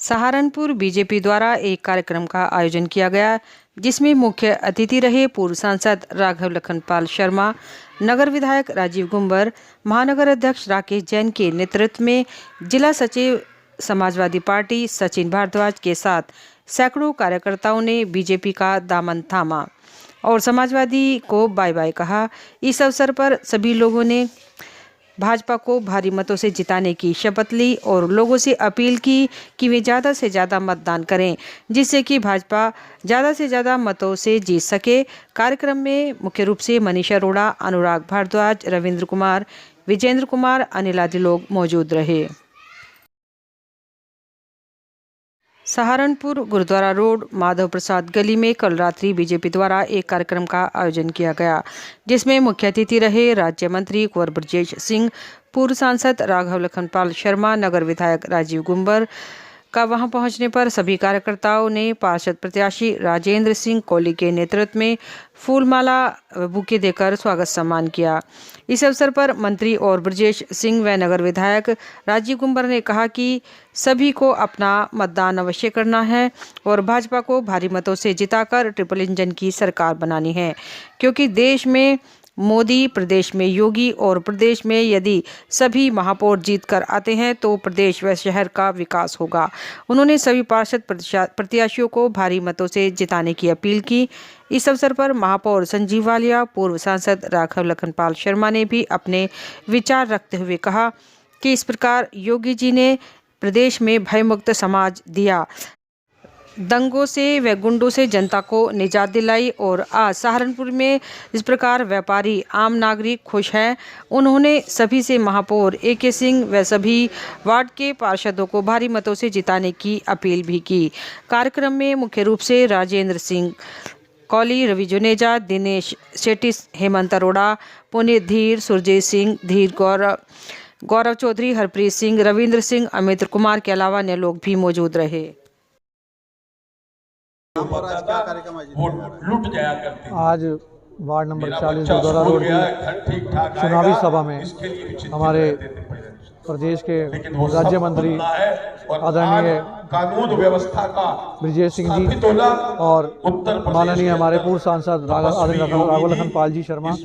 Saharanpur BJP द्वारा एक कार्यक्रम का आयोजन किया गया, जिसमें मुख्य अतिथि रहे पूर्व सांसद राघव लखनपाल शर्मा, नगर विधायक राजीव गुंबर, महानगर अध्यक्ष राकेश जैन के नेतृत्व में जिला सचिव समाजवादी पार्टी सचिन भारद्वाज के साथ सैकड़ों कार्यकर्ताओं ने बीजेपी का दामन थामा और समाजवादी को बाय बाय कहा। इस अवसर पर सभी लोगों ने भाजपा को भारी मतों से जिताने की शपथ ली और लोगों से अपील की कि वे ज़्यादा से ज़्यादा मतदान करें, जिससे कि भाजपा ज़्यादा से ज़्यादा मतों से जीत सके। कार्यक्रम में मुख्य रूप से मनीषा अरोड़ा, अनुराग भारद्वाज, रविंद्र कुमार, विजेंद्र कुमार, अनिल आदि लोग मौजूद रहे। सहारनपुर गुरुद्वारा रोड माधव प्रसाद गली में कल रात्रि बीजेपी द्वारा एक कार्यक्रम का आयोजन किया गया, जिसमें मुख्य अतिथि रहे राज्य मंत्री कुंवर ब्रजेश सिंह, पूर्व सांसद राघव लखनपाल शर्मा, नगर विधायक राजीव गुंबर का वहां पहुंचने पर सभी कार्यकर्ताओं ने पार्षद प्रत्याशी राजेंद्र सिंह कोहली के नेतृत्व में फूलमाला बुके देकर स्वागत सम्मान किया। इस अवसर पर मंत्री और ब्रजेश सिंह व नगर विधायक राजीव गुंबर ने कहा कि सभी को अपना मतदान अवश्य करना है और भाजपा को भारी मतों से जिताकर ट्रिपल इंजन की सरकार बनानी है, क्योंकि देश में मोदी, प्रदेश में योगी और प्रदेश में यदि सभी महापौर जीत कर आते हैं तो प्रदेश व शहर का विकास होगा। उन्होंने सभी पार्षद प्रत्याशियों को भारी मतों से जिताने की अपील की। इस अवसर पर महापौर संजीव वालिया, पूर्व सांसद राघव लखनपाल शर्मा ने भी अपने विचार रखते हुए कहा कि इस प्रकार योगी जी ने प्रदेश में भयमुक्त समाज दिया, दंगों से व गुंडों से जनता को निजात दिलाई और आज सहारनपुर में इस प्रकार व्यापारी आम नागरिक खुश हैं। उन्होंने सभी से महापौर AK सिंह व सभी वार्ड के पार्षदों को भारी मतों से जिताने की अपील भी की। कार्यक्रम में मुख्य रूप से राजेंद्र सिंह कोहली, रवि जुनेजा, दिनेश शेट्टी, हेमंत अरोड़ा, पुनीत धीर, सुरजीत सिंह धीर, गौरव चौधरी, हरप्रीत सिंह, रविंद्र सिंह, अमित कुमार के अलावा अन्य लोग भी मौजूद रहे। आज वार्ड नंबर 40 गुरुद्वारा रोड की चुनावी सभा में हमारे प्रदेश के राज्य मंत्री आदरणीय कानून व्यवस्था का ब्रजेश सिंह जी और माननीय हमारे पूर्व सांसद राघव लखनपाल जी शर्मा,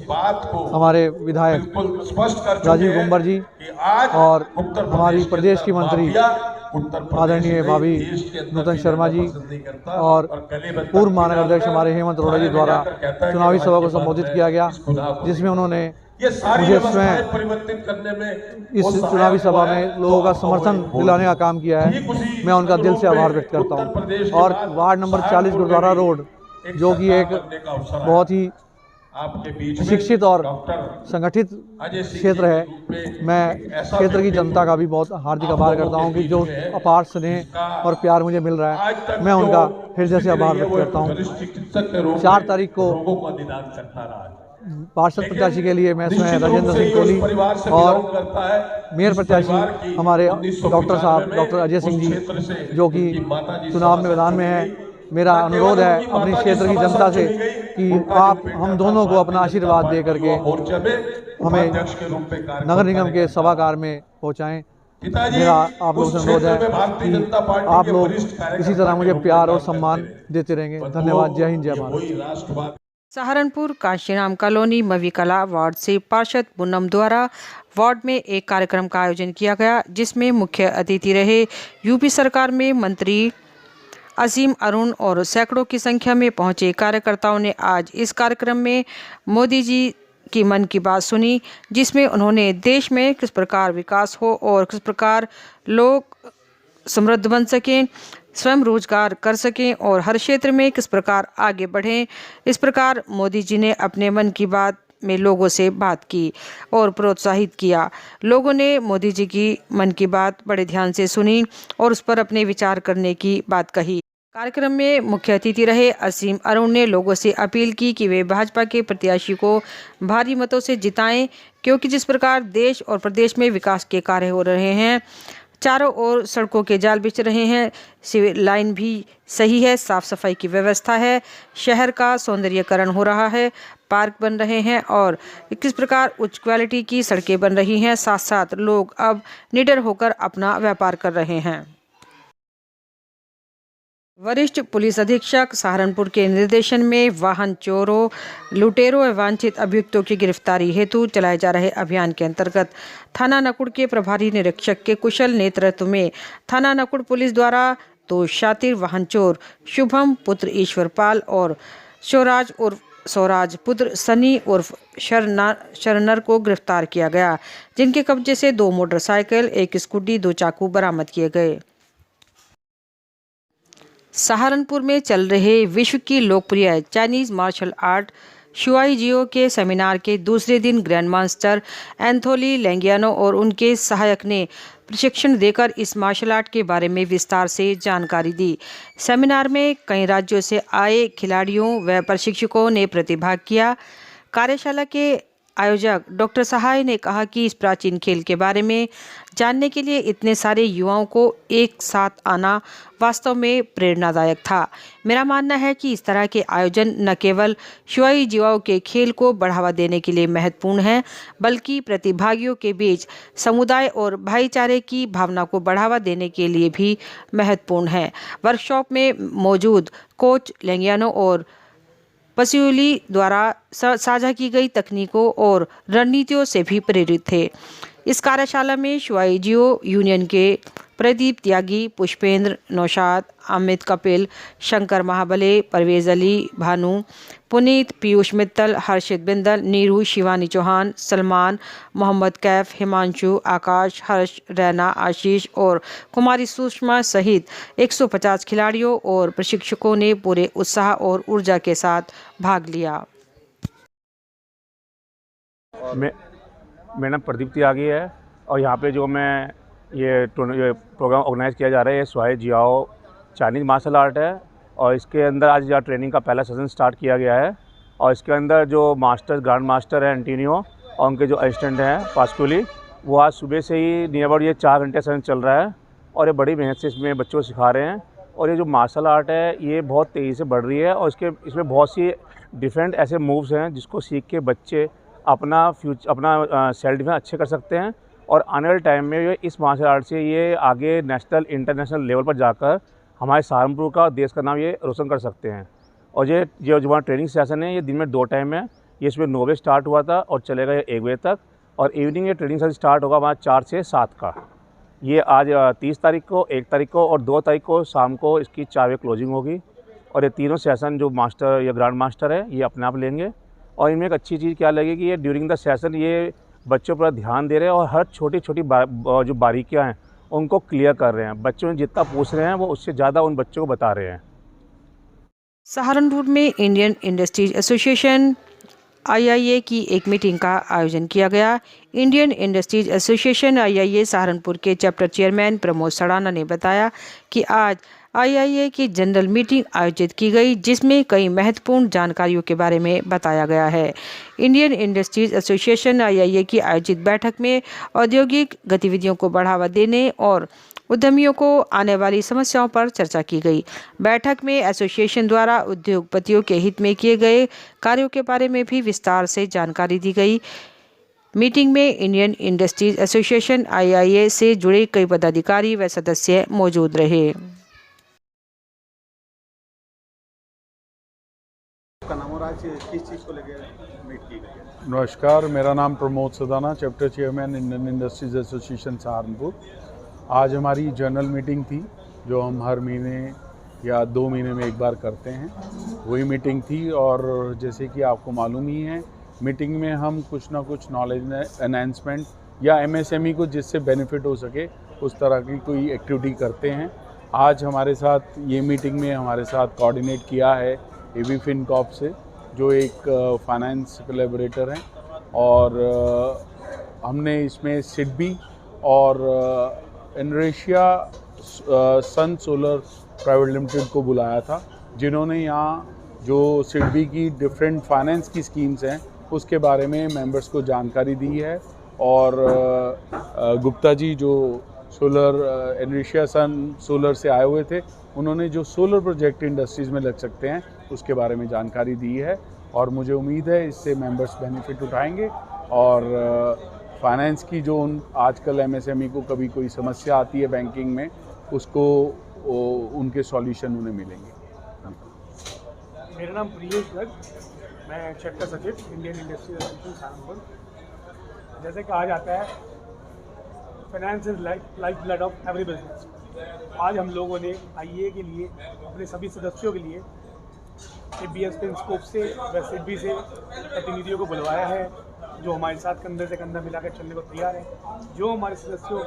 हमारे विधायक राजीव गुंबर जी और हमारी प्रदेश की मंत्री आदरणीय भाभी नूतन शर्मा जी और पूर्व महानगर अध्यक्ष हमारे हेमंत अरोड़ा जी द्वारा चुनावी सभा को संबोधित किया गया, जिसमें उन्होंने मुझे स्वयं इस चुनावी सभा में लोगों का समर्थन दिलाने का काम किया है। मैं उनका दिल से आभार व्यक्त करता हूं। और वार्ड नंबर 40 गुरुद्वारा रोड, जो कि एक बहुत ही शिक्षित और संगठित क्षेत्र है, मैं क्षेत्र की जनता का भी बहुत हार्दिक आभार करता हूं कि जो अपार स्नेह और प्यार मुझे मिल रहा है, मैं उनका हृदय से आभार व्यक्त करता हूं। 4 तारीख को पार्षद प्रत्याशी के लिए मैं स्वयं राजेंद्र सिंह कोहली और मेयर प्रत्याशी हमारे डॉक्टर अजय सिंह जी, जो कि चुनाव में मैदान में है, मेरा अनुरोध है अपने क्षेत्र की जनता से कि आप हम दोनों को अपना आशीर्वाद दे करके हमें नगर निगम के सभागार में पहुंचाएं। मेरा आप लोगों से अनुरोध है कि आप लोग इसी तरह मुझे प्यार और सम्मान देते रहेंगे। धन्यवाद। जय हिंद, जय भारत। सहारनपुर काशीराम कॉलोनी मवी कला वार्ड से पार्षद पूनम द्वारा वार्ड में एक कार्यक्रम का आयोजन किया गया, जिसमें मुख्य अतिथि रहे यूपी सरकार में मंत्री असीम अरुण और सैकड़ों की संख्या में पहुंचे कार्यकर्ताओं ने आज इस कार्यक्रम में मोदी जी की मन की बात सुनी, जिसमें उन्होंने देश में किस प्रकार विकास हो और किस प्रकार लोग समृद्ध बन सकें, स्वयं रोजगार कर सकें और हर क्षेत्र में किस प्रकार आगे बढ़ें। इस प्रकार मोदी जी ने अपने मन की बात में लोगों से बात की और प्रोत्साहित किया। लोगों ने मोदी जी की मन की बात बड़े ध्यान से सुनी और उस पर अपने विचार करने की बात कही। कार्यक्रम में मुख्य अतिथि रहे असीम अरुण ने लोगों से अपील की कि वे भाजपा के प्रत्याशी को भारी मतों से जिताएं, क्योंकि जिस प्रकार देश और प्रदेश में विकास के कार्य हो रहे हैं, चारों ओर सड़कों के जाल बिछ रहे हैं, सिविल लाइन भी सही है, साफ सफाई की व्यवस्था है, शहर का सौंदर्यीकरण हो रहा है, पार्क बन रहे हैं और किस प्रकार उच्च क्वालिटी की सड़कें बन रही हैं। साथ साथ लोग अब निडर होकर अपना व्यापार कर रहे हैं। वरिष्ठ पुलिस अधीक्षक सहारनपुर के निर्देशन में वाहन चोरों, लुटेरों एवं वांछित अभियुक्तों की गिरफ्तारी हेतु चलाए जा रहे अभियान के अंतर्गत थाना नकुड़ के प्रभारी निरीक्षक के कुशल नेतृत्व में थाना नकुड़ पुलिस द्वारा 2 शातिर वाहन चोर शुभम पुत्र ईश्वरपाल और स्वराज उर्फ स्वराज पुत्र सनी उर्फ शरनर को गिरफ्तार किया गया, जिनके कब्जे से 2 मोटरसाइकिल, 1 स्कूटी, 2 चाकू बरामद किए गए। सहारनपुर में चल रहे विश्व की लोकप्रिय चाइनीज मार्शल आर्ट शुआई जियो के सेमिनार के दूसरे दिन ग्रैंड मास्टर एंथोनी लैंगियानो और उनके सहायक ने प्रशिक्षण देकर इस मार्शल आर्ट के बारे में विस्तार से जानकारी दी। सेमिनार में कई राज्यों से आए खिलाड़ियों व प्रशिक्षकों ने प्रतिभाग किया। कार्यशाला के आयोजक डॉक्टर सहाय ने कहा कि इस प्राचीन खेल के बारे में जानने के लिए इतने सारे युवाओं को एक साथ आना वास्तव में प्रेरणादायक था। मेरा मानना है कि इस तरह के आयोजन न केवल शुआई जियो के खेल को बढ़ावा देने के लिए महत्वपूर्ण है, बल्कि प्रतिभागियों के बीच समुदाय और भाईचारे की भावना को बढ़ावा देने के लिए भी महत्वपूर्ण है। वर्कशॉप में मौजूद कोच लैंगियानो और पसियोली द्वारा साझा की गई तकनीकों और रणनीतियों से भी प्रेरित थे। इस कार्यशाला में शुआई जियो यूनियन के प्रदीप त्यागी, पुष्पेंद्र, नौशाद, अमित कपिल, शंकर महाबले, परवेज अली, भानु, पुनीत, पीयूष मित्तल, हर्षित बिंदल, नीरू, शिवानी चौहान, सलमान, मोहम्मद कैफ, हिमांशु, आकाश, हर्ष, रैना, आशीष और कुमारी सुषमा सहित 150 खिलाड़ियों और प्रशिक्षकों ने पूरे उत्साह और ऊर्जा के साथ भाग लिया। मेरा नाम प्रदीप त्यागी है और यहाँ पे जो मैं ये प्रोग्राम ऑर्गेनाइज़ किया जा रहा है, ये शुआई जियो चाइनीज़ मार्शल आर्ट है और इसके अंदर आज यहाँ ट्रेनिंग का पहला सेशन स्टार्ट किया गया है। और इसके अंदर जो मास्टर ग्रैंड मास्टर है एंटोनियो और उनके जो असिस्टेंट हैं पास्कुली, वो आज सुबह से ही नियर अबाउट ये 4 घंटे सेशन चल रहा है और ये बड़ी मेहनत से इसमें बच्चों को सिखा रहे हैं। और ये जो मार्शल आर्ट है ये बहुत तेज़ी से बढ़ रही है और इसमें बहुत सी डिफरेंट ऐसे मूव्स हैं जिसको सीख के बच्चे अपना सेल्फ डिफेंस अच्छे कर सकते हैं और आने वाले टाइम में ये इस मार्शल आर्ट से ये आगे नेशनल इंटरनेशनल लेवल पर जाकर हमारे सहारनपुर का देश का नाम ये रोशन कर सकते हैं। और ये जो हमारा ट्रेनिंग सेशन है ये दिन में 2 टाइम है। ये इसमें 9 बजे स्टार्ट हुआ था और चलेगा ये 1 बजे तक और इवनिंग ये ट्रेनिंग सेशन स्टार्ट होगा हमारा 4 से 7 का। ये आज 30 तारीख को, 1 तारीख को और 2 तारीख को शाम को इसकी 4 बजे क्लोजिंग होगी। और ये तीनों सेशन जो मास्टर या ग्रैंड मास्टर है ये अपने आप लेंगे। और इनमें एक अच्छी चीज़ क्या लगेगी, ये ड्यूरिंग द सेशन ये बच्चों पर ध्यान दे रहे हैं और हर छोटी छोटी जो बारीकियां हैं उनको क्लियर कर रहे हैं। बच्चों ने जितना पूछ रहे हैं वो उससे ज़्यादा उन बच्चों को बता रहे हैं। सहारनपुर में इंडियन इंडस्ट्रीज एसोसिएशन IIA की एक मीटिंग का आयोजन किया गया। Indian industries association IIA Saharanpur के चैप्टर चेयरमैन प्रमोद सड़ाना ने बताया कि आज IIA की जनरल मीटिंग आयोजित की गई, जिसमें कई महत्वपूर्ण जानकारियों के बारे में बताया गया है। इंडियन इंडस्ट्रीज एसोसिएशन IIA की आयोजित बैठक में औद्योगिक गतिविधियों को बढ़ावा देने और उद्यमियों को आने वाली समस्याओं पर चर्चा की गई। बैठक में एसोसिएशन द्वारा उद्योगपतियों के हित में किए गए कार्यों के बारे में भी विस्तार से जानकारी दी गई। मीटिंग में इंडियन इंडस्ट्रीज एसोसिएशन IIA से जुड़े कई पदाधिकारी व सदस्य मौजूद रहे। नमस्कार, मेरा नाम Pramod Sadana, chapter chairman Indian industries association Saharanpur. आज हमारी जनरल मीटिंग थी जो हम हर महीने या 2 महीने में एक बार करते हैं, वही मीटिंग थी। और जैसे कि आपको मालूम ही है, मीटिंग में हम कुछ ना कुछ नॉलेज एनहांसमेंट या MSME को जिससे बेनिफिट हो सके उस तरह की कोई एक्टिविटी करते हैं। आज हमारे साथ ये मीटिंग में हमारे साथ कोऑर्डिनेट किया है AB FinCorp से, जो एक फाइनेंस कोलैबोरेटर हैं। और हमने इसमें सिडबी और इनरेशिया सन सोलर प्राइवेट लिमिटेड को बुलाया था, जिन्होंने यहाँ जो सिडबी की डिफरेंट फाइनेंस की स्कीम्स हैं उसके बारे में मेंबर्स को जानकारी दी है। और गुप्ता जी जो सोलर इनरेशिया सन सोलर से आए हुए थे, उन्होंने जो सोलर प्रोजेक्ट इंडस्ट्रीज़ में लग सकते हैं उसके बारे में जानकारी दी है। और मुझे उम्मीद है इससे मेंबर्स बेनिफिट उठाएंगे और फाइनेंस की जो आजकल MSME को कभी कोई समस्या आती है बैंकिंग में, उसको उनके सॉल्यूशन उन्हें मिलेंगे। मेरा नाम प्रियेश गर्ग, मैं चैप्टर सचिव इंडियन इंडस्ट्रीज एसोसिएशन सहारनपुर। जैसे कहा जाता है, finance is life blood of every business. आज हम लोगों ने आईए के लिए अपने सभी सदस्यों के लिए ABS स्कोप से व सिडबी से प्रतिनिधियों को बुलवाया है, जो हमारे साथ कंधे से कंधा मिलाकर चलने को तैयार है। जो हमारे सदस्यों को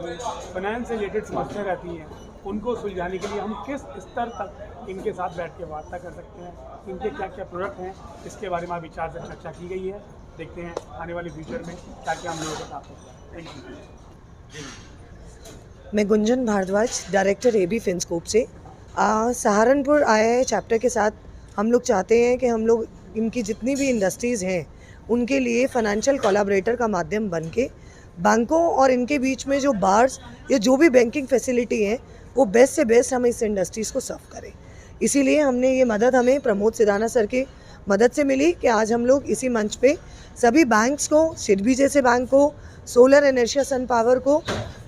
फाइनेंस से रिलेटेड समस्याएं रहती हैं, उनको सुलझाने के लिए हम किस स्तर तक इनके साथ बैठ के वार्ता कर सकते हैं, इनके क्या क्या प्रोडक्ट हैं, इसके बारे में विचार से चर्चा की गई है। देखते हैं आने वाले फ्यूचर में क्या क्या हम लोगों को प्राप्त होता है। Thank you. मैं गुंजन भारद्वाज, डायरेक्टर AB फिनस्कोप से सहारनपुर आए हैं चैप्टर के साथ। हम लोग चाहते हैं कि हम लोग इनकी जितनी भी इंडस्ट्रीज़ हैं उनके लिए फाइनेंशियल कोलैबोरेटर का माध्यम बन के बैंकों और इनके बीच में जो बार्स या जो भी बैंकिंग फैसिलिटी है वो बेस्ट से बेस्ट हम इस इंडस्ट्रीज़ को सर्व करें। इसीलिए हमने ये मदद हमें प्रमोद सिदाना सर की मदद से मिली कि आज हम लोग इसी मंच पे सभी बैंक्स को, सिडबी जैसे बैंक को, सोलर एनर्शिया सन पावर को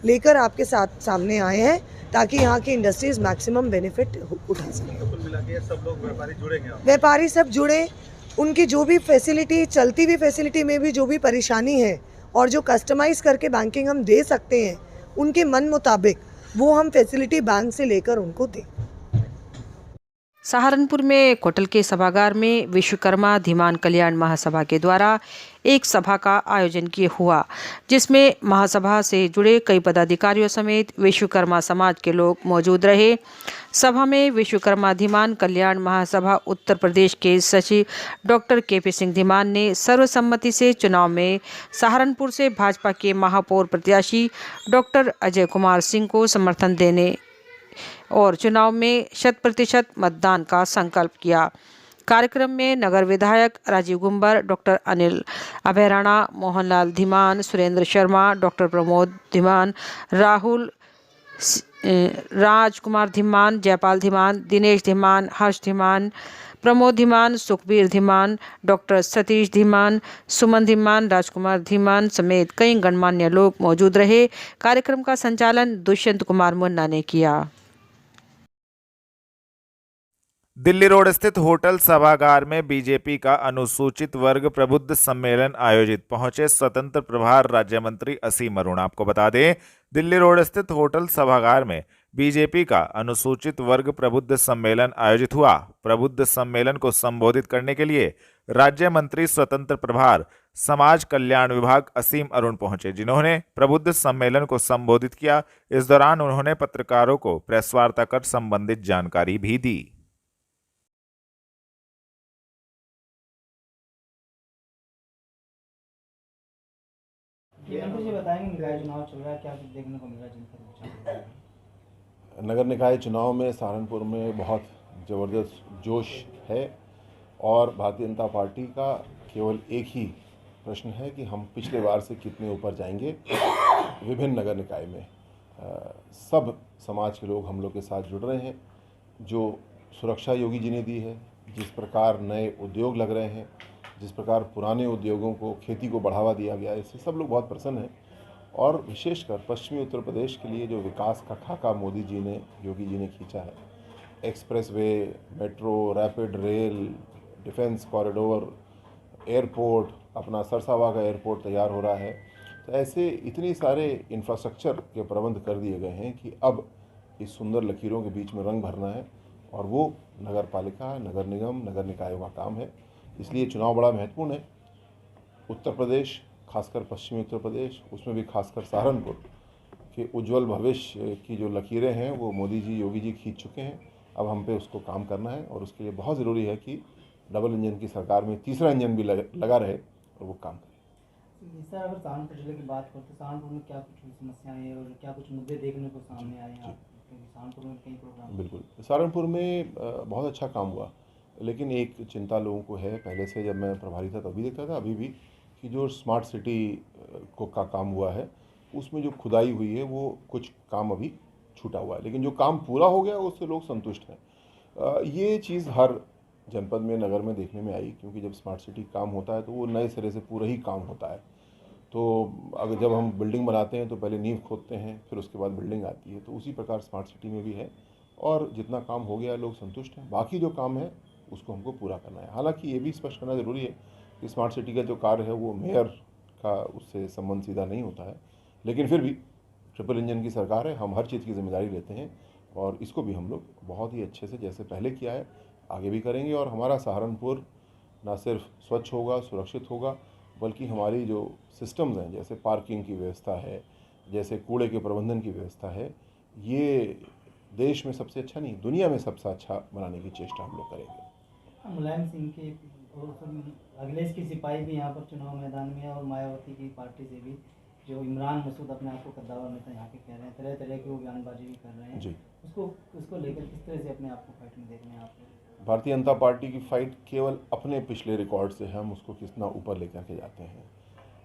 लेकर आपके साथ सामने आए हैं ताकि यहाँ की इंडस्ट्रीज मैक्सिमम बेनिफिट उठा सकें। कुल मिला के सब लोग व्यापारी जुड़ेंगे। व्यापारी सब जुड़े, उनकी जो भी फैसिलिटी, चलती हुई फैसिलिटी में भी जो भी परेशानी है और जो कस्टमाइज़ करके बैंकिंग हम दे सकते हैं उनके मन मुताबिक वो हम फैसिलिटी बैंक से लेकर उनको दें। सहारनपुर में कोटल के सभागार में विश्वकर्मा धीमान कल्याण महासभा के द्वारा एक सभा का आयोजन किया हुआ, जिसमें महासभा से जुड़े कई पदाधिकारियों समेत विश्वकर्मा समाज के लोग मौजूद रहे। सभा में विश्वकर्मा धीमान कल्याण महासभा उत्तर प्रदेश के सचिव डॉक्टर KP सिंह धीमान ने सर्वसम्मति से चुनाव में सहारनपुर से भाजपा के महापौर प्रत्याशी डॉक्टर अजय कुमार सिंह को समर्थन देने और चुनाव में 100% मतदान का संकल्प किया। कार्यक्रम में नगर विधायक राजीव गुम्बर, डॉक्टर अनिल अभय राणा, मोहनलाल धीमान, सुरेंद्र शर्मा, डॉक्टर प्रमोद धीमान, राहुल राजकुमार धीमान, जयपाल धीमान, दिनेश धीमान, हर्ष धीमान, प्रमोद धीमान, सुखबीर धीमान, डॉक्टर सतीश धीमान, सुमन धीमान, राजकुमार धीमान समेत कई गणमान्य लोग मौजूद रहे। कार्यक्रम का संचालन दुष्यंत कुमार मुन्ना ने किया। दिल्ली रोड स्थित होटल सभागार में बीजेपी का अनुसूचित वर्ग प्रबुद्ध सम्मेलन आयोजित, पहुंचे स्वतंत्र प्रभार राज्य मंत्री असीम अरुण। आपको बता दें, दिल्ली रोड स्थित होटल सभागार में बीजेपी का अनुसूचित वर्ग प्रबुद्ध सम्मेलन आयोजित हुआ। प्रबुद्ध सम्मेलन को संबोधित करने के लिए राज्य मंत्री स्वतंत्र प्रभार समाज कल्याण विभाग असीम अरुण पहुंचे, जिन्होंने प्रबुद्ध सम्मेलन को संबोधित किया। इस दौरान उन्होंने पत्रकारों को प्रेस वार्ता कर संबंधित जानकारी भी दी। जी बताएंगे, निकाय चुनाव चल रहा है, क्या कुछ देखने को मिला जनता? नगर निकाय चुनाव में सहारनपुर में बहुत ज़बरदस्त जोश है और भारतीय जनता पार्टी का केवल एक ही प्रश्न है कि हम पिछले बार से कितने ऊपर जाएंगे। विभिन्न नगर निकाय में सब समाज के लोग हम लोग के साथ जुड़ रहे हैं। जो सुरक्षा योगी जी ने दी है, जिस प्रकार नए उद्योग लग रहे हैं, जिस प्रकार पुराने उद्योगों को, खेती को बढ़ावा दिया गया है, इससे सब लोग बहुत प्रसन्न हैं। और विशेषकर पश्चिमी उत्तर प्रदेश के लिए जो विकास का खाका मोदी जी ने, योगी जी ने खींचा है, expressway, metro, rapid rail, defence corridor, airport, अपना सरसावा का एयरपोर्ट तैयार हो रहा है, तो ऐसे इतनी सारे इंफ्रास्ट्रक्चर के प्रबंध कर दिए गए हैं कि अब इस सुंदर लकीरों के बीच में रंग भरना है और वो नगर पालिका, नगर निगम, नगर निकायों का काम है। इसलिए चुनाव बड़ा महत्वपूर्ण है। उत्तर प्रदेश, खासकर पश्चिमी उत्तर प्रदेश, उसमें भी खासकर सहारनपुर के उज्जवल भविष्य की जो लकीरें हैं वो मोदी जी, योगी जी खींच चुके हैं। अब हम पे उसको काम करना है और उसके लिए बहुत ज़रूरी है कि डबल इंजन की सरकार में तीसरा इंजन भी लगा रहे और वो काम करे। सर, अगर सहारनपुर जिले की बात करें तो सहारनपुर में क्या कुछ समस्याएं हैं और क्या कुछ मुद्दे देखने को सामने आए हैं? सहारनपुर में कई प्रोग्राम। बिल्कुल, सहारनपुर में बहुत अच्छा काम हुआ, लेकिन एक चिंता लोगों को है, पहले से जब मैं प्रभारी था तभी देखता था, अभी भी, कि जो स्मार्ट सिटी का काम हुआ है उसमें जो खुदाई हुई है वो कुछ काम अभी छूटा हुआ है, लेकिन जो काम पूरा हो गया उससे लोग संतुष्ट हैं। ये चीज़ हर जनपद में, नगर में देखने में आई, क्योंकि जब स्मार्ट सिटी काम होता है तो वो नए सिरे से पूरा ही काम होता है। तो अगर जब हम बिल्डिंग बनाते हैं तो पहले नींव खोदते हैं, फिर उसके बाद बिल्डिंग आती है, तो उसी प्रकार स्मार्ट सिटी में भी है और जितना काम हो गया लोग संतुष्ट हैं। बाकी जो काम है उसको हमको पूरा करना है। हालांकि ये भी स्पष्ट करना ज़रूरी है कि स्मार्ट सिटी का जो कार्य है वो मेयर का उससे संबंध सीधा नहीं होता है, लेकिन फिर भी ट्रिपल इंजन की सरकार है, हम हर चीज़ की जिम्मेदारी लेते हैं और इसको भी हम लोग बहुत ही अच्छे से जैसे पहले किया है आगे भी करेंगे। और हमारा सहारनपुर ना सिर्फ स्वच्छ होगा, सुरक्षित होगा, बल्कि हमारी जो सिस्टम्स हैं, जैसे पार्किंग की व्यवस्था है, जैसे कूड़े के प्रबंधन की व्यवस्था है, ये देश में सबसे अच्छा नहीं, दुनिया में सबसे अच्छा बनाने की चेष्टा हम लोग करेंगे। मुलायम सिंह के और अखिलेश की सिपाही भी यहाँ पर चुनाव मैदान में है और मायावती की पार्टी से भी जो इमरान मसूद अपने आप को कद्दावर नेता यहाँ के कह रहे हैं, तरह तरह की वो बयानबाजी भी कर रहे हैं जी, उसको लेकर किस तरह से अपने आप को फाइट में देख रहे हैं आप? भारतीय जनता पार्टी की फाइट केवल अपने पिछले रिकॉर्ड से हम उसको कितना ऊपर लेकर के जाते हैं।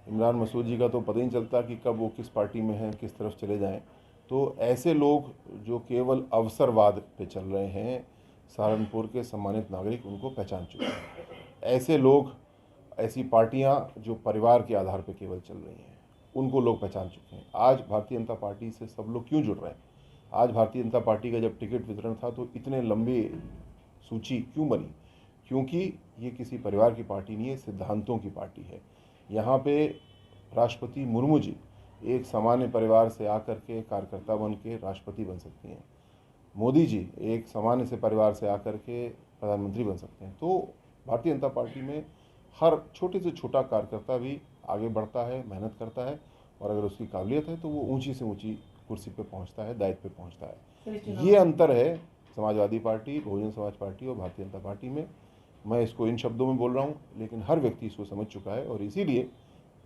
इमरान मसूद जी का तो पता ही नहीं चलता कि कब वो किस पार्टी में हैं, किस तरफ चले जाएं। तो ऐसे लोग जो केवल अवसरवाद पे चल रहे हैं, सहारनपुर के सम्मानित नागरिक उनको पहचान चुके हैं। ऐसे लोग, ऐसी पार्टियां जो परिवार के आधार पे केवल चल रही हैं, उनको लोग पहचान चुके हैं। आज भारतीय जनता पार्टी से सब लोग क्यों जुड़ रहे हैं? आज भारतीय जनता पार्टी का जब टिकट वितरण था तो इतने लंबी सूची क्यों बनी? क्योंकि ये किसी परिवार की पार्टी नहीं है, सिद्धांतों की पार्टी है। यहाँ पे राष्ट्रपति मुर्मू जी एक सामान्य परिवार से आकर के कार्यकर्ता बन के राष्ट्रपति बन सकती हैं। मोदी जी एक सामान्य से परिवार से आकर के प्रधानमंत्री बन सकते हैं। तो भारतीय जनता पार्टी में हर छोटे से छोटा कार्यकर्ता भी आगे बढ़ता है, मेहनत करता है और अगर उसकी काबिलियत है तो वो ऊंची से ऊंची कुर्सी पे पहुंचता है, दायित्व पे पहुंचता है। ये अंतर है समाजवादी पार्टी, बहुजन समाज पार्टी और भारतीय जनता पार्टी में। मैं इसको इन शब्दों में बोल रहा हूँ, लेकिन हर व्यक्ति इसको समझ चुका है और इसीलिए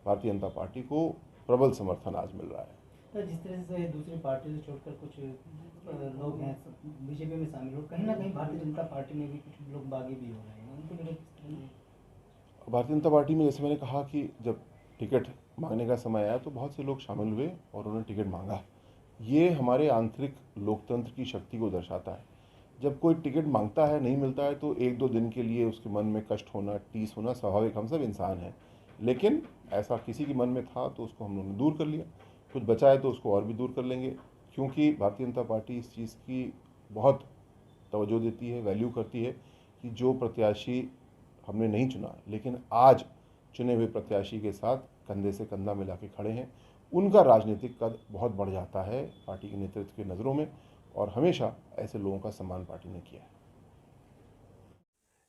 भारतीय जनता पार्टी को प्रबल समर्थन आज मिल रहा है। तो जिस तरह से दूसरी पार्टी से छोड़कर कुछ लोग हैं बीजेपी में शामिल हो, कहीं ना कहीं भारतीय जनता पार्टी में भी कुछ लोग बागी भी हो रहे हैं, उनको लेकर भारतीय जनता पार्टी में जैसे मैंने कहा कि जब टिकट मांगने का समय आया तो बहुत से लोग शामिल हुए और उन्होंने टिकट मांगा। ये हमारे आंतरिक लोकतंत्र की शक्ति को दर्शाता है। जब कोई टिकट मांगता है, नहीं मिलता है तो एक दो दिन के लिए उसके मन में कष्ट होना, टीस होना स्वाभाविक, हम सब इंसान हैं। लेकिन ऐसा किसी के मन में था तो उसको हम लोगों ने दूर कर लिया, कुछ बचा है तो उसको और भी दूर कर लेंगे, क्योंकि भारतीय जनता पार्टी इस चीज़ की बहुत तवज्जो देती है, वैल्यू करती है कि जो प्रत्याशी हमने नहीं चुना लेकिन आज चुने हुए प्रत्याशी के साथ कंधे से कंधा मिला के खड़े हैं, उनका राजनीतिक कद बहुत बढ़ जाता है पार्टी के नेतृत्व की नज़रों में और हमेशा ऐसे लोगों का सम्मान पार्टी ने किया है।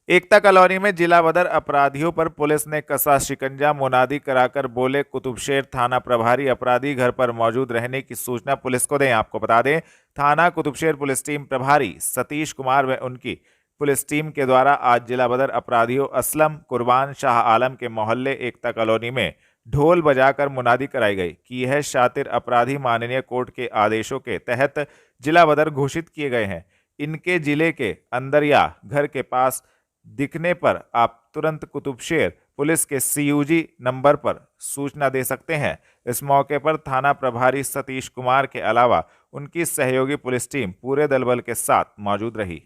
एकता कॉलोनी में जिला बदर अपराधियों पर पुलिस ने कसा शिकंजा, मुनादी कराकर बोले कुतुबशेर थाना प्रभारी अपराधी घर पर मौजूद रहने की सूचना पुलिस को दें। आपको बता दें, थाना कुतुबशेर पुलिस टीम प्रभारी सतीश कुमार व उनकी पुलिस टीम के द्वारा आज जिला बदर अपराधियों असलम, कुर्बान, शाह आलम के मोहल्ले एकता कॉलोनी में ढोल बजाकर मुनादी कराई गई कि यह शातिर अपराधी माननीय कोर्ट के आदेशों के तहत जिला बदर घोषित किए गए हैं। इनके जिले के अंदर या घर के पास दिखने पर आप तुरंत कुतुबशेर पुलिस के सीयूजी नंबर पर सूचना दे सकते हैं। इस मौके पर थाना प्रभारी सतीश कुमार के अलावा उनकी सहयोगी पुलिस टीम पूरे दलबल के साथ मौजूद रही।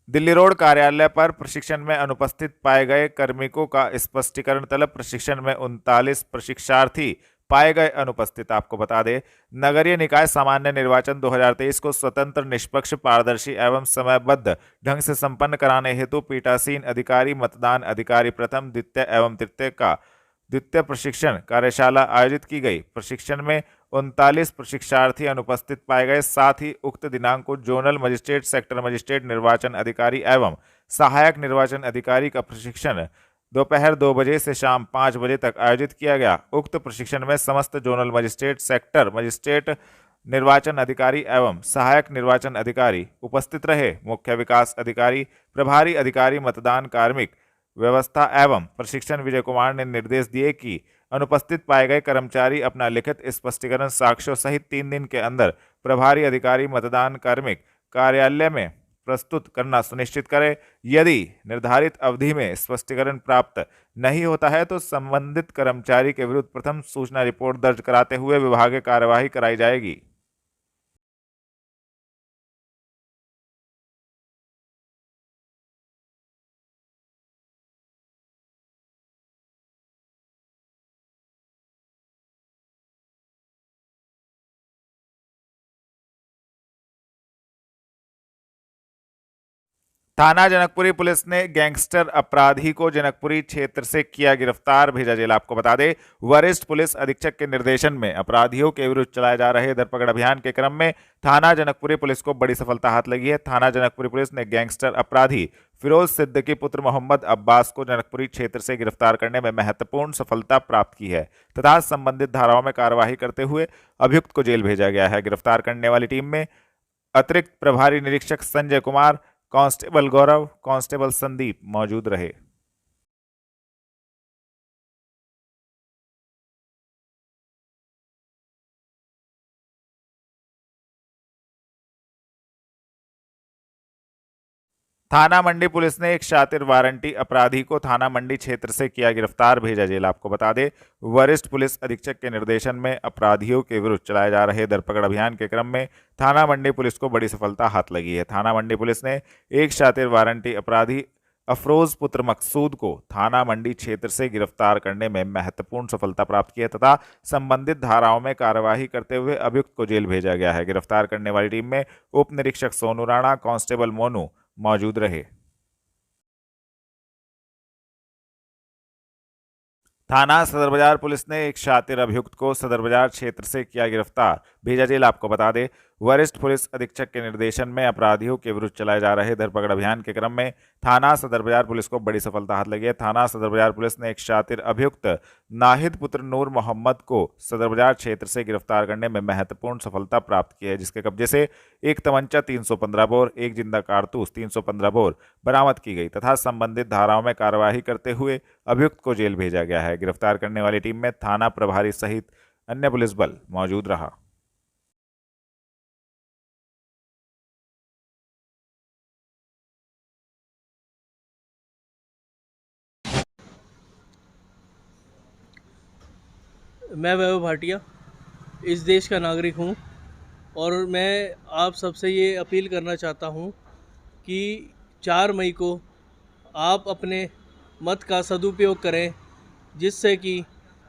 दिल्ली रोड कार्यालय पर प्रशिक्षण में अनुपस्थित पाए गए कार्मिकों का स्पष्टीकरण तलब। प्रशिक्षण में 39 प्रशिक्षार्थी पाए गए अनुपस्थित। आपको बता दें, नगरीय निकाय सामान्य निर्वाचन 2023 को स्वतंत्र, निष्पक्ष, पारदर्शी एवं समयबद्ध ढंग से संपन्न कराने हेतु पीठासीन अधिकारी, मतदान अधिकारी प्रथम, द्वितीय एवं तृतीय का द्वितीय प्रशिक्षण कार्यशाला आयोजित की गई। प्रशिक्षण में 39 प्रशिक्षार्थी अनुपस्थित पाए गए। साथ ही उक्त दिनांक को जोनल मजिस्ट्रेट, सेक्टर मजिस्ट्रेट, निर्वाचन अधिकारी एवं सहायक निर्वाचन अधिकारी का प्रशिक्षण दोपहर 2 बजे से शाम 5 बजे तक आयोजित किया गया। उक्त प्रशिक्षण में समस्त जोनल मजिस्ट्रेट, सेक्टर मजिस्ट्रेट, निर्वाचन अधिकारी एवं सहायक निर्वाचन अधिकारी उपस्थित रहे। मुख्य विकास अधिकारी, प्रभारी अधिकारी, मतदान कार्मिक व्यवस्था एवं प्रशिक्षण विजय कुमार ने निर्देश दिए कि अनुपस्थित पाए गए कर्मचारी अपना लिखित स्पष्टीकरण साक्ष्यों सहित 3 दिन के अंदर प्रभारी अधिकारी, मतदान कार्मिक कार्यालय में प्रस्तुत करना सुनिश्चित करें। यदि निर्धारित अवधि में स्पष्टीकरण प्राप्त नहीं होता है तो संबंधित कर्मचारी के विरुद्ध प्रथम सूचना रिपोर्ट दर्ज कराते हुए विभागीय कार्यवाही कराई जाएगी। थाना जनकपुरी पुलिस ने गैंगस्टर अपराधी को जनकपुरी क्षेत्र से किया गिरफ्तार, भेजा जेल। आपको बता दें, वरिष्ठ पुलिस अधीक्षक के निर्देशन में अपराधियों के विरुद्ध चलाए जा रहे धरपकड़ अभियान के क्रम में थाना जनकपुरी पुलिस को बड़ी सफलता हाथ लगी है। थाना जनकपुरी पुलिस ने गैंगस्टर अपराधी फिरोज सिद्दीकी पुत्र मोहम्मद अब्बास को जनकपुरी क्षेत्र से गिरफ्तार करने में महत्वपूर्ण सफलता प्राप्त की है तथा संबंधित धाराओं में कार्यवाही करते हुए अभियुक्त को जेल भेजा गया है। गिरफ्तार करने वाली टीम में अतिरिक्त प्रभारी निरीक्षक संजय कुमार, कांस्टेबल गौरव, कांस्टेबल संदीप मौजूद रहे। थाना मंडी पुलिस ने एक शातिर वारंटी अपराधी को थाना मंडी क्षेत्र से किया गिरफ्तार, भेजा जेल। आपको बता दें, वरिष्ठ पुलिस अधीक्षक के निर्देशन में अपराधियों के विरुद्ध चलाए जा रहे धरपकड़ अभियान के क्रम में थाना मंडी पुलिस को बड़ी सफलता हाथ लगी है। थाना मंडी पुलिस ने एक शातिर वारंटी अपराधी अफरोज पुत्र मकसूद को थाना मंडी क्षेत्र से गिरफ्तार करने में महत्वपूर्ण सफलता प्राप्त की है तथा संबंधित धाराओं में कार्यवाही करते हुए अभियुक्त को जेल भेजा गया है। गिरफ्तार करने वाली टीम में उप निरीक्षक सोनू राणा, कांस्टेबल मोनू मौजूद रहे। थाना सदर बाजार पुलिस ने एक शातिर अभियुक्त को सदर बाजार क्षेत्र से किया गिरफ्तार, भेजा जेल। आपको बता दें, वरिष्ठ पुलिस अधीक्षक के निर्देशन में अपराधियों के विरुद्ध चलाए जा रहे धरपकड़ अभियान के क्रम में थाना सदर बाजार पुलिस को बड़ी सफलता हाथ लगी है। थाना सदर बाजार पुलिस ने एक शातिर अभियुक्त नाहिद पुत्र नूर मोहम्मद को सदर बाजार क्षेत्र से गिरफ्तार करने में महत्वपूर्ण सफलता प्राप्त की है, जिसके कब्जे से एक तमंचा 315 बोर, एक जिंदा कारतूस 315 बोर बरामद की गई तथा संबंधित धाराओं में कार्यवाही करते हुए अभियुक्त को जेल भेजा गया है। गिरफ्तार करने वाली टीम में थाना प्रभारी सहित अन्य पुलिस बल मौजूद रहा। मैं वैभव भाटिया इस देश का नागरिक हूँ और मैं आप सबसे ये अपील करना चाहता हूँ कि 4 मई को आप अपने मत का सदुपयोग करें, जिससे कि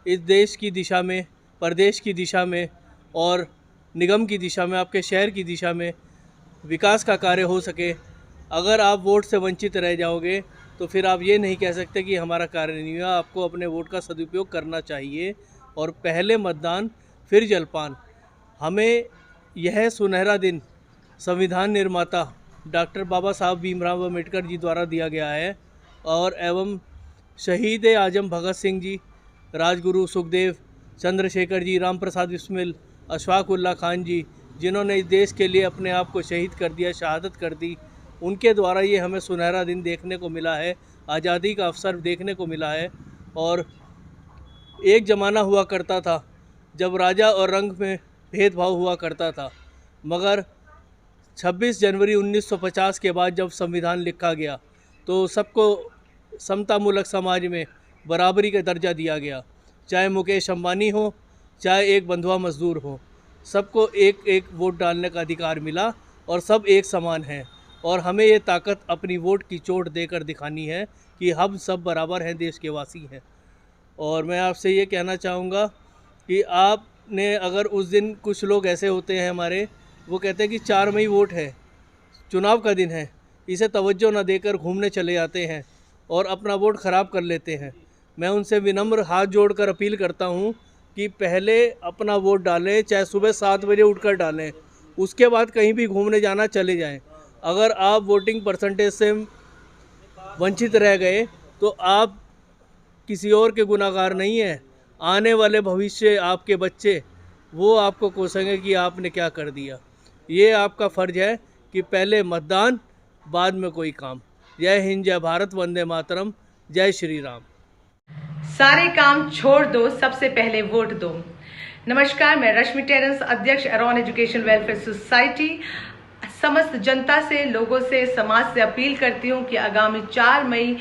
इस देश की दिशा में, प्रदेश की दिशा में और निगम की दिशा में, आपके शहर की दिशा में विकास का कार्य हो सके। अगर आप वोट से वंचित रह जाओगे तो फिर आप ये नहीं कह सकते कि हमारा कार्य नहीं हुआ। आपको अपने वोट का सदुपयोग करना चाहिए और पहले मतदान फिर जलपान। हमें यह सुनहरा दिन संविधान निर्माता डॉक्टर बाबा साहब भीमराव अम्बेडकर जी द्वारा दिया गया है और एवं शहीद आजम भगत सिंह जी, राजगुरु सुखदेव, चंद्रशेखर जी, राम प्रसाद बिस्मिल, अशफाक उल्लाह खान जी, जिन्होंने इस देश के लिए अपने आप को शहीद कर दिया, शहादत कर दी, उनके द्वारा ये हमें सुनहरा दिन देखने को मिला है, आज़ादी का अवसर देखने को मिला है। और एक ज़माना हुआ करता था जब राजा और रंग में भेदभाव हुआ करता था, मगर 26 जनवरी 1950 के बाद जब संविधान लिखा गया तो सबको समतामूलक समाज में बराबरी का दर्जा दिया गया। चाहे मुकेश अंबानी हो, चाहे एक बंधुआ मजदूर हो, सबको एक एक वोट डालने का अधिकार मिला और सब एक समान हैं। और हमें ये ताकत अपनी वोट की चोट देकर दिखानी है कि हम सब बराबर हैं, देश के वासी हैं। और मैं आपसे ये कहना चाहूँगा कि आपने अगर उस दिन, कुछ लोग ऐसे होते हैं हमारे, वो कहते हैं कि 4 मई वोट है, चुनाव का दिन है, इसे तवज्जो न देकर घूमने चले जाते हैं और अपना वोट ख़राब कर लेते हैं। मैं उनसे विनम्र हाथ जोड़कर अपील करता हूँ कि पहले अपना वोट डालें, चाहे सुबह 7 बजे उठकर डालें, उसके बाद कहीं भी घूमने जाना चले जाएं। अगर आप वोटिंग परसेंटेज से वंचित रह गए तो आप किसी और के गुनाहगार नहीं हैं। आने वाले भविष्य आपके बच्चे, वो आपको कोसेंगे कि आपने क्या कर दिया। ये आपका फ़र्ज़ है कि पहले मतदान, बाद में कोई काम। जय हिंद, जय भारत, वंदे मातरम, जय श्री राम। सारे काम छोड़ दो, सबसे पहले वोट दो। नमस्कार, मैं रश्मि टेरेंस, अध्यक्ष एरॉन एजुकेशन वेलफेयर सोसाइटी, समस्त जनता से, लोगों से, समाज से अपील करती हूँ कि आगामी 4 मई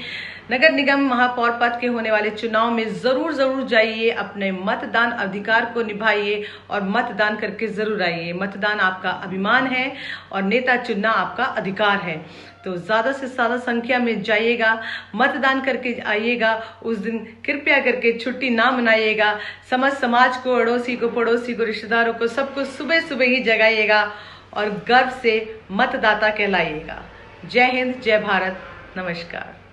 नगर निगम महापौर पद के होने वाले चुनाव में जरूर जाइए, अपने मतदान अधिकार को निभाइए और मतदान करके जरूर आइए। मतदान आपका अभिमान है और नेता चुनना आपका अधिकार है। तो ज़्यादा से ज़्यादा संख्या में जाइएगा, मतदान करके आइएगा। उस दिन कृपया करके छुट्टी ना मनाइएगा। समस्त समाज को, अड़ोसी को, पड़ोसी को, रिश्तेदारों को, सबको सुबह सुबह ही जगाइएगा और गर्व से मतदाता कहलाइएगा। जय हिंद, जय भारत, नमस्कार।